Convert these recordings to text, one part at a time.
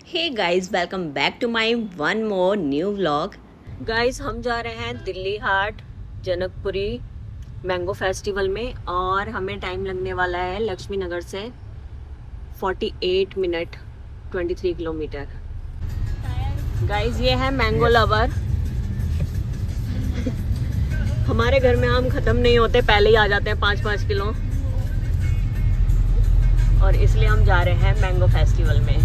Hey guys, welcome back to my one more new vlog. Guys, हम जा रहे हैं दिल्ली हाट जनकपुरी मैंगो फेस्टिवल में और हमें टाइम लगने वाला है लक्ष्मी नगर से 48 मिनट 23 किलोमीटर। गाइस, ये है मैंगो लवर। हमारे घर में आम ख़त्म नहीं होते, पहले ही आ जाते हैं 5-5 किलो, और इसलिए हम जा रहे हैं मैंगो फेस्टिवल में।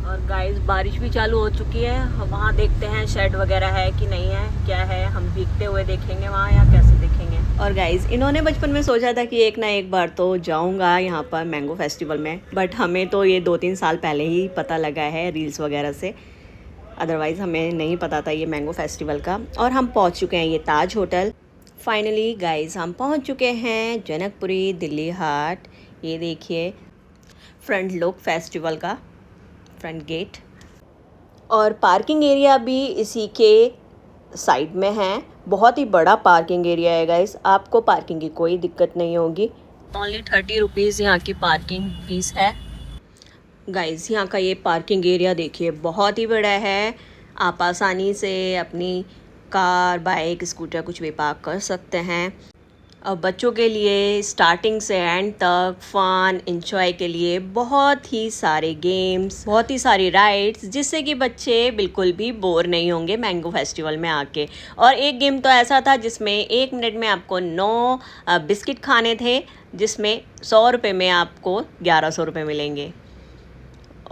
और गाइस, बारिश भी चालू हो चुकी है। वहाँ देखते हैं शेड वगैरह है कि नहीं है, क्या है, हम भीगते हुए देखेंगे वहाँ या कैसे देखेंगे। और गाइस, इन्होंने बचपन में सोचा था कि एक ना एक बार तो जाऊँगा यहाँ पर मैंगो फेस्टिवल में, बट हमें तो ये 2-3 साल पहले ही पता लगा है रील्स वगैरह से, अदरवाइज़ हमें नहीं पता था ये मैंगो फेस्टिवल का। और हम पहुँच चुके हैं ये ताज होटल। फाइनली गाइस, हम पहुँच चुके हैं जनकपुरी दिल्ली हाट। ये देखिए फ्रंट लुक फेस्टिवल का, फ्रंट गेट, और पार्किंग एरिया भी इसी के साइड में है। बहुत ही बड़ा पार्किंग एरिया है गाइस, आपको पार्किंग की कोई दिक्कत नहीं होगी। ओनली 30 रुपीज़ यहाँ की पार्किंग फीस है। गाइस, यहाँ का ये पार्किंग एरिया देखिए, बहुत ही बड़ा है। आप आसानी से अपनी कार, बाइक, स्कूटर कुछ भी पार्क कर सकते हैं। और बच्चों के लिए स्टार्टिंग से एंड तक फन एंजॉय के लिए बहुत ही सारे गेम्स, बहुत ही सारी राइड्स, जिससे कि बच्चे बिल्कुल भी बोर नहीं होंगे मैंगो फेस्टिवल में आके। और एक गेम तो ऐसा था जिसमें 1 मिनट में आपको 9 बिस्किट खाने थे, जिसमें 100 रुपये में आपको 1100 रुपये मिलेंगे।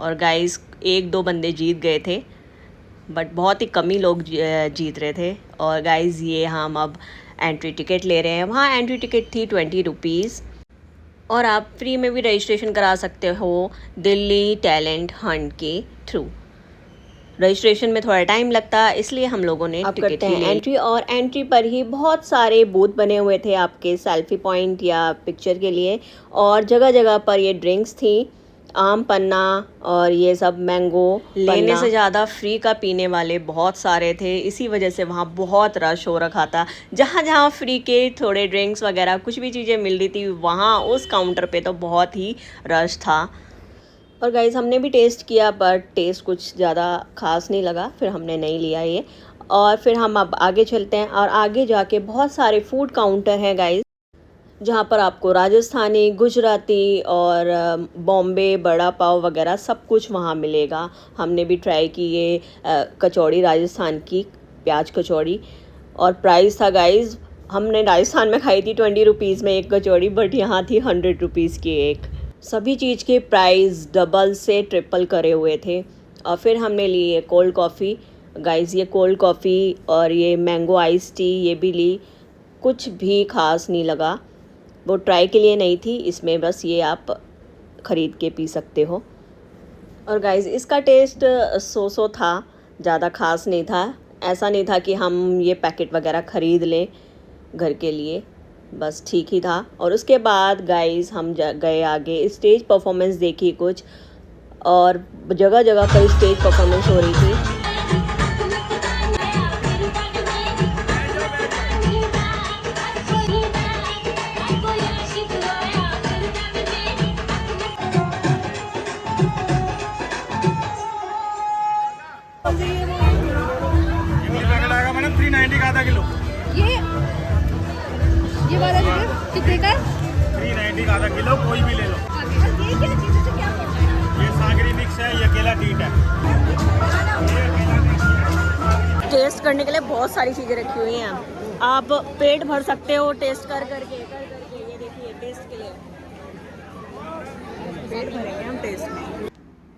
और गाइस, 1-2 बंदे जीत गए थे, बट बहुत ही कम ही लोग जीत रहे थे। और गाइस, ये हम अब एंट्री टिकट ले रहे हैं। वहाँ एंट्री टिकट थी 20 रुपीज़, और आप फ्री में भी रजिस्ट्रेशन करा सकते हो दिल्ली टैलेंट हंट के थ्रू। रजिस्ट्रेशन में थोड़ा टाइम लगता है, इसलिए हम लोगों ने टिकट ही एंट्री। और एंट्री पर ही बहुत सारे बूथ बने हुए थे आपके सेल्फी पॉइंट या पिक्चर के लिए, और जगह जगह पर ये ड्रिंक्स थी, आम पन्ना और ये सब मैंगो लेने से ज़्यादा फ्री का पीने वाले बहुत सारे थे। इसी वजह से वहाँ बहुत रश हो रखा था। जहाँ जहाँ फ्री के थोड़े ड्रिंक्स वगैरह कुछ भी चीज़ें मिल रही थी, वहाँ उस काउंटर पे तो बहुत ही रश था। और गाइस, हमने भी टेस्ट किया, बट टेस्ट कुछ ज़्यादा ख़ास नहीं लगा, फिर हमने नहीं लिया ये। और फिर हम अब आगे चलते हैं, और आगे जाके बहुत सारे फूड काउंटर हैं गाइस, जहाँ पर आपको राजस्थानी, गुजराती और बॉम्बे बड़ा पाव वगैरह सब कुछ वहाँ मिलेगा। हमने भी ट्राई की ये कचौड़ी, राजस्थान की प्याज कचौड़ी, और प्राइस था गाइस, हमने राजस्थान में खाई थी 20 रुपीज़ में एक कचौड़ी, बट यहाँ थी 100 रुपीज़ की एक। सभी चीज़ के प्राइस डबल से ट्रिपल करे हुए थे। और फिर हमने ली ये कोल्ड कॉफ़ी गाइस, ये कोल्ड कॉफ़ी और ये मैंगो आइस टी ये भी ली। कुछ भी ख़ास नहीं लगा, वो ट्राई के लिए नहीं थी, इसमें बस ये आप ख़रीद के पी सकते हो। और गाइस, इसका टेस्ट सो था, ज़्यादा ख़ास नहीं था। ऐसा नहीं था कि हम ये पैकेट वगैरह ख़रीद लें घर के लिए, बस ठीक ही था। और उसके बाद गाइस, हम गए आगे, स्टेज परफॉर्मेंस देखी कुछ, और जगह जगह पर स्टेज परफॉर्मेंस हो रही थी। पैकेट आएगा मैडम 390 का आधा किलो। ये वाला कितने का? 390 का आधा किलो, कोई भी ले लो। ये क्या चीज़ है, क्या ये सागरी मिक्स है, ये केला टीट है। टेस्ट करने के लिए बहुत सारी चीज़ें रखी हुई हैं, आप पेट भर सकते हो टेस्ट कर करके। ये देखिए, टेस्ट के लिए पेट भरेंगे हम टेस्ट में।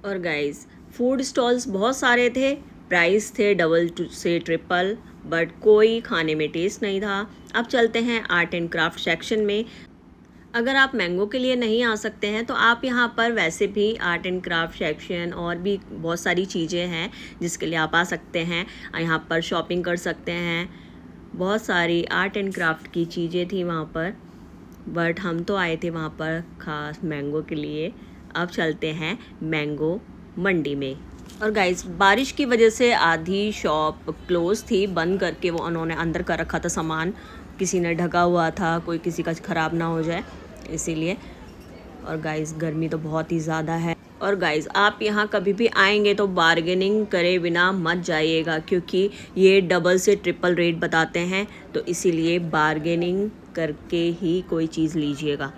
और गाइस, फूड स्टॉल्स बहुत सारे थे, प्राइस थे डबल से ट्रिपल, बट कोई खाने में टेस्ट नहीं था। अब चलते हैं आर्ट एंड क्राफ्ट सेक्शन में। अगर आप मैंगो के लिए नहीं आ सकते हैं तो आप यहाँ पर वैसे भी आर्ट एंड क्राफ्ट सेक्शन और भी बहुत सारी चीज़ें हैं जिसके लिए आप आ सकते हैं। यहाँ पर शॉपिंग कर सकते हैं, बहुत सारी आर्ट एंड क्राफ्ट की चीज़ें थी वहाँ पर, बट हम तो आए थे वहाँ पर ख़ास मैंगो के लिए। अब चलते हैं मैंगो मंडी में। और गाइस, बारिश की वजह से आधी शॉप क्लोज थी, बंद करके वो उन्होंने अंदर कर रखा था सामान, किसी ने ढका हुआ था, कोई किसी का ख़राब ना हो जाए इसीलिए। और गाइस, गर्मी तो बहुत ही ज़्यादा है। और गाइज़ आप यहाँ कभी भी आएंगे तो बार्गेनिंग करे बिना मत जाइएगा, क्योंकि ये डबल से ट्रिपल रेट बताते हैं, तो इसीलिए बार्गेनिंग करके ही कोई चीज़ लीजिएगा।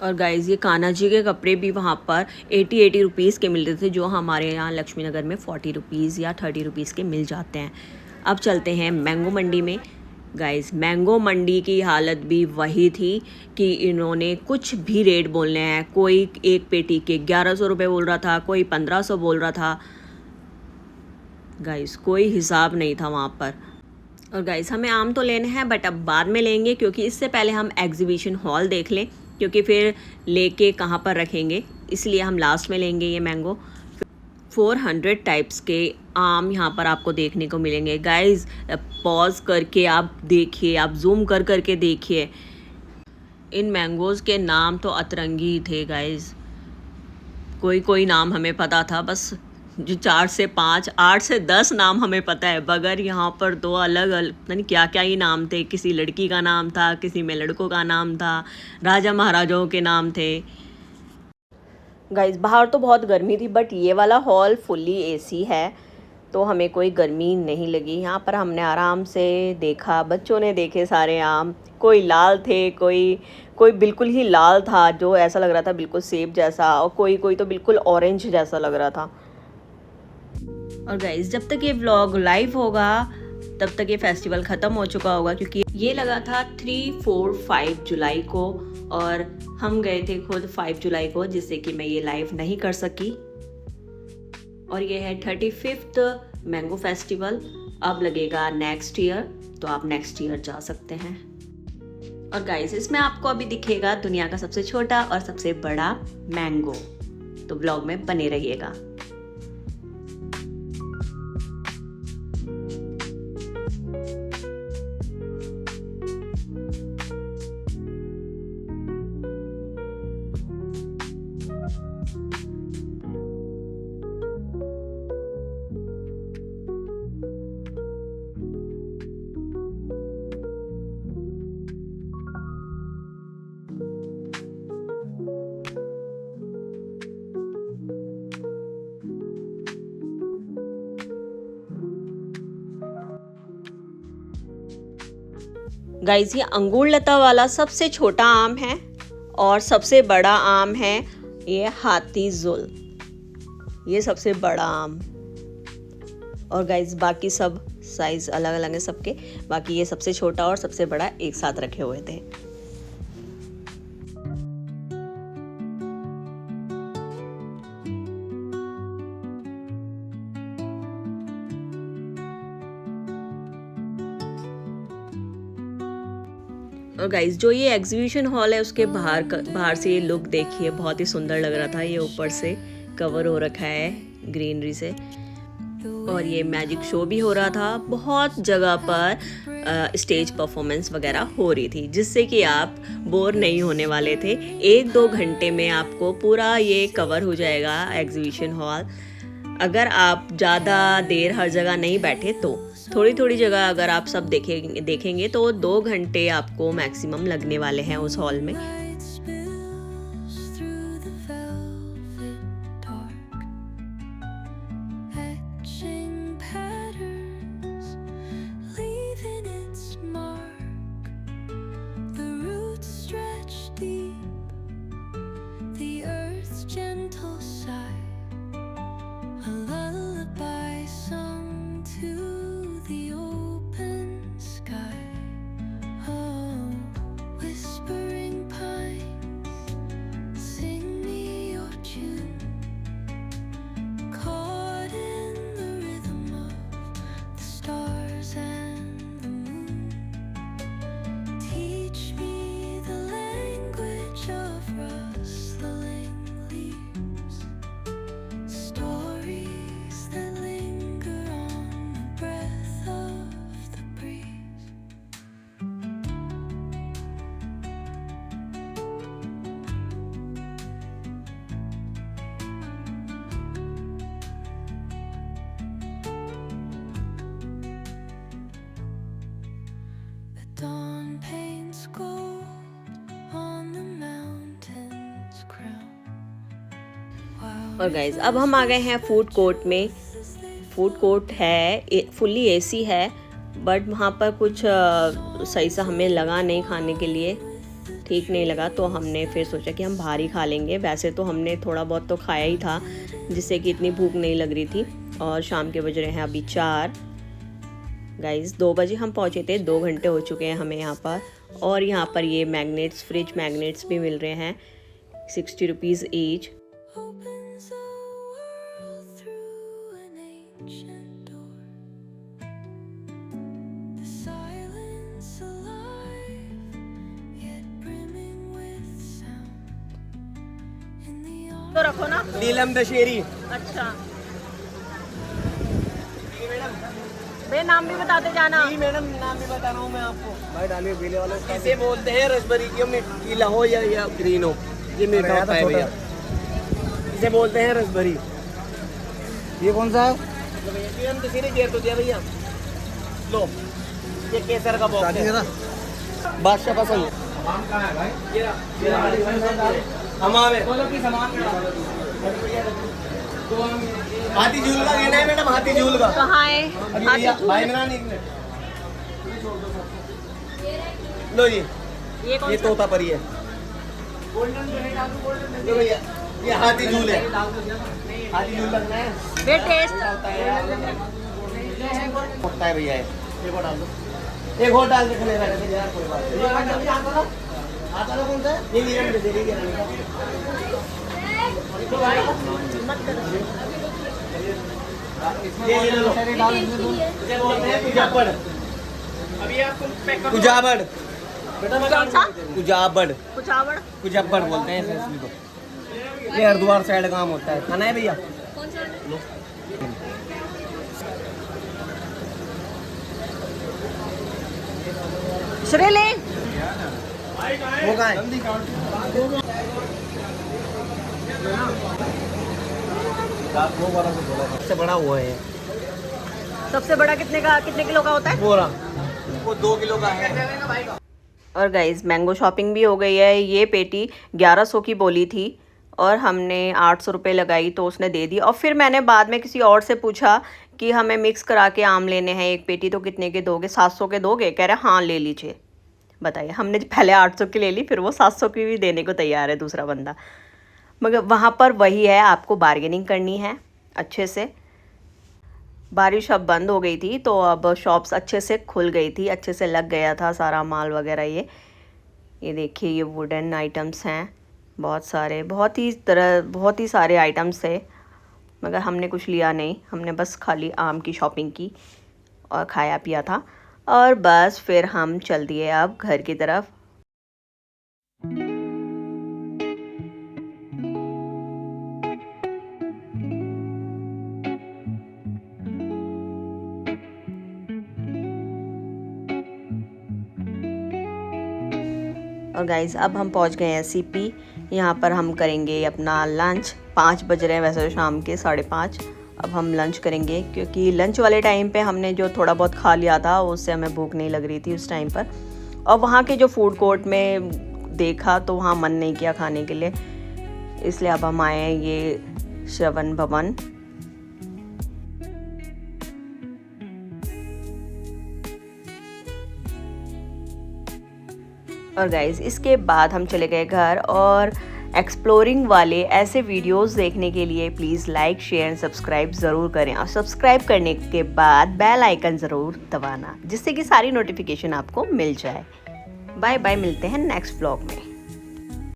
और गाइज़ ये कान्हा जी के कपड़े भी वहाँ पर 80 रुपीज़ के मिलते थे, जो हमारे यहाँ लक्ष्मी नगर में 40 रुपीज़ या 30 रुपीज़ के मिल जाते हैं। अब चलते हैं मैंगो मंडी में। गाइस मैंगो मंडी की हालत भी वही थी कि इन्होंने कुछ भी रेट बोलने हैं। कोई एक पेटी के 1100 रुपये बोल रहा था, कोई 1500 बोल रहा था। गाइस कोई हिसाब नहीं था वहाँ पर। और गाइस हमें आम तो लेने हैं, बट अब बाद में लेंगे, क्योंकि इससे पहले हम एग्जीबिशन हॉल देख लें, क्योंकि फिर लेके कहाँ पर रखेंगे, इसलिए हम लास्ट में लेंगे ये मैंगो। 400 टाइप्स के आम यहाँ पर आपको देखने को मिलेंगे। गाइस पॉज करके आप देखिए, आप जूम कर करके देखिए। इन मैंगोज़ के नाम तो अतरंगी ही थे गाइस। कोई नाम हमें पता था, बस जो 4 से 5, 8 से 10 नाम हमें पता है, बगैर यहाँ पर 2 अलग अलग पता नहीं क्या क्या ही नाम थे। किसी लड़की का नाम था, किसी में लड़कों का नाम था, राजा महाराजाओं के नाम थे। गाइस बाहर तो बहुत गर्मी थी, बट ये वाला हॉल फुल्ली एसी है, तो हमें कोई गर्मी नहीं लगी। यहाँ पर हमने आराम से देखा, बच्चों ने देखे सारे आम। कोई लाल थे, कोई बिल्कुल ही लाल था, जो ऐसा लग रहा था बिल्कुल सेब जैसा, और कोई तो बिल्कुल ऑरेंज जैसा लग रहा था। और गाइस जब तक ये व्लॉग लाइव होगा तब तक ये फेस्टिवल ख़त्म हो चुका होगा, क्योंकि ये लगा था 3, 4, 5 जुलाई को, और हम गए थे खुद 5 जुलाई को, जिससे कि मैं ये लाइव नहीं कर सकी। और ये है 35th मैंगो फेस्टिवल। अब लगेगा नेक्स्ट ईयर, तो आप नेक्स्ट ईयर जा सकते हैं। और गाइस इसमें आपको अभी दिखेगा दुनिया का सबसे छोटा और सबसे बड़ा मैंगो, तो ब्लॉग में बने रहिएगा। गाइस ये अंगूर लता वाला सबसे छोटा आम है, और सबसे बड़ा आम है ये हाथीजुल, ये सबसे बड़ा आम। और गाइस बाकी सब साइज अलग अलग है सबके, बाकी ये सबसे छोटा और सबसे बड़ा एक साथ रखे हुए थे। और गाइस जो ये एग्जीबिशन हॉल है उसके बाहर से ये लुक देखिए, बहुत ही सुंदर लग रहा था। ये ऊपर से कवर हो रखा है ग्रीनरी से, और ये मैजिक शो भी हो रहा था। बहुत जगह पर स्टेज परफॉर्मेंस वगैरह हो रही थी, जिससे कि आप बोर नहीं होने वाले थे। 1-2 घंटे में आपको पूरा ये कवर हो जाएगा एग्जीबिशन हॉल। अगर आप ज़्यादा देर हर जगह नहीं बैठे तो थोड़ी थोड़ी जगह अगर आप सब देखेंगे तो 2 घंटे आपको मैक्सिमम लगने वाले हैं उस हॉल में। Whispering pine और गाइज अब हम आ गए हैं फूड कोर्ट में। फूड कोर्ट है, फुल्ली एसी है, बट वहाँ पर कुछ सही सा हमें लगा नहीं खाने के लिए, ठीक नहीं लगा। तो हमने फिर सोचा कि हम बाहर ही खा लेंगे। वैसे तो हमने थोड़ा बहुत तो खाया ही था, जिससे कि इतनी भूख नहीं लग रही थी। और शाम के बज रहे हैं अभी 4। गाइज 2 बजे हम पहुँचे थे, 2 घंटे हो चुके हैं हमें यहाँ पर। और यहाँ पर ये मैग्नेट्स, फ्रिज मैग्नेट्स भी मिल रहे हैं, 60 रुपीज़ ईच। तो रखो ना, नीलम दशहरी। अच्छा भाई, नाम भी बताते जाना। जी मैडम, नाम भी बता रहा हूँ मैं आपको। भाई डालिए पीले वाले। इसे बोलते हैं रसबेरी, क्यों पीला हो या ग्रीन हो, ये मीठा होता है भैया। इसे बोलते हैं रसबेरी। ये कौन सा है? नीलम दशहरी जेर तो दिया भैया। लो ये केसर का बॉक्स है, बादशाह पसंद। हाथी झूल का लेना है मैडम, हाथी झूल का। कहाँ है? भाई मेरा नहीं। लो जी, ये कौन ये सा? तोता परी है। लो भैया, ये हाथी झूल है। हाथी झूल लगना है। वे टेस्ट होता है भैया, एक और डाल दो, एक और डाल के खिले बैठे यार, कोई बात नहीं। आता ना कौन सा है? ये नीलम दशहरी के रंग का। ये ले लो। इसे बोलते हैं कुजाबड़। अभी आपको पैक कर कुजाबड़। कौन सा? कुजाबड़, कुचावड़। कुजाबड़ बोलते हैं इसे को। ये हरिद्वार साइड काम होता है। खाना है भैया? श्रेले वो कहाँ है? सबसे बड़ा वो है। सबसे बड़ा कितने किलो का होता है? बोरा वो 2 किलो का है। और गाइज मैंगो शॉपिंग भी हो गई है। ये पेटी 1100 की बोली थी और हमने 800 रुपये लगाई तो उसने दे दी। और फिर मैंने बाद में किसी और से पूछा कि हमें मिक्स करा के आम लेने हैं, एक पेटी तो कितने के दोगे? 700 के दोगे? कह रहे हाँ ले लीजिए। बताइए, हमने पहले 800 की ले ली, फिर वो 700 की भी देने को तैयार है दूसरा बंदा। मगर वहाँ पर वही है, आपको बार्गेनिंग करनी है अच्छे से। बारिश अब बंद हो गई थी तो अब शॉप्स अच्छे से खुल गई थी, अच्छे से लग गया था सारा माल वगैरह। ये देखिए, ये वुडन आइटम्स हैं बहुत सारे, बहुत ही सारे आइटम्स थे। मगर हमने कुछ लिया नहीं, हमने बस खाली आम की शॉपिंग की और खाया पिया था। और बस फिर हम चल दिए अब घर की तरफ। और गाइज़ अब हम पहुंच गए हैं सीपी। यहाँ पर हम करेंगे अपना लंच। 5 बज रहे हैं वैसे तो शाम के 5:30। अब हम लंच करेंगे क्योंकि लंच वाले टाइम पे हमने जो थोड़ा बहुत खा लिया था उससे हमें भूख नहीं लग रही थी उस टाइम पर। और वहाँ के जो फूड कोर्ट में देखा तो वहाँ मन नहीं किया खाने के लिए, इसलिए अब हम आए हैं ये श्रवण भवन। और गाइज इसके बाद हम चले गए घर। और एक्सप्लोरिंग वाले ऐसे वीडियोस देखने के लिए please like share and subscribe ज़रूर करें। और सब्सक्राइब करने के बाद बेल आइकन ज़रूर दबाना, जिससे कि सारी नोटिफिकेशन आपको मिल जाए। बाय बाय, मिलते हैं नेक्स्ट व्लॉग में।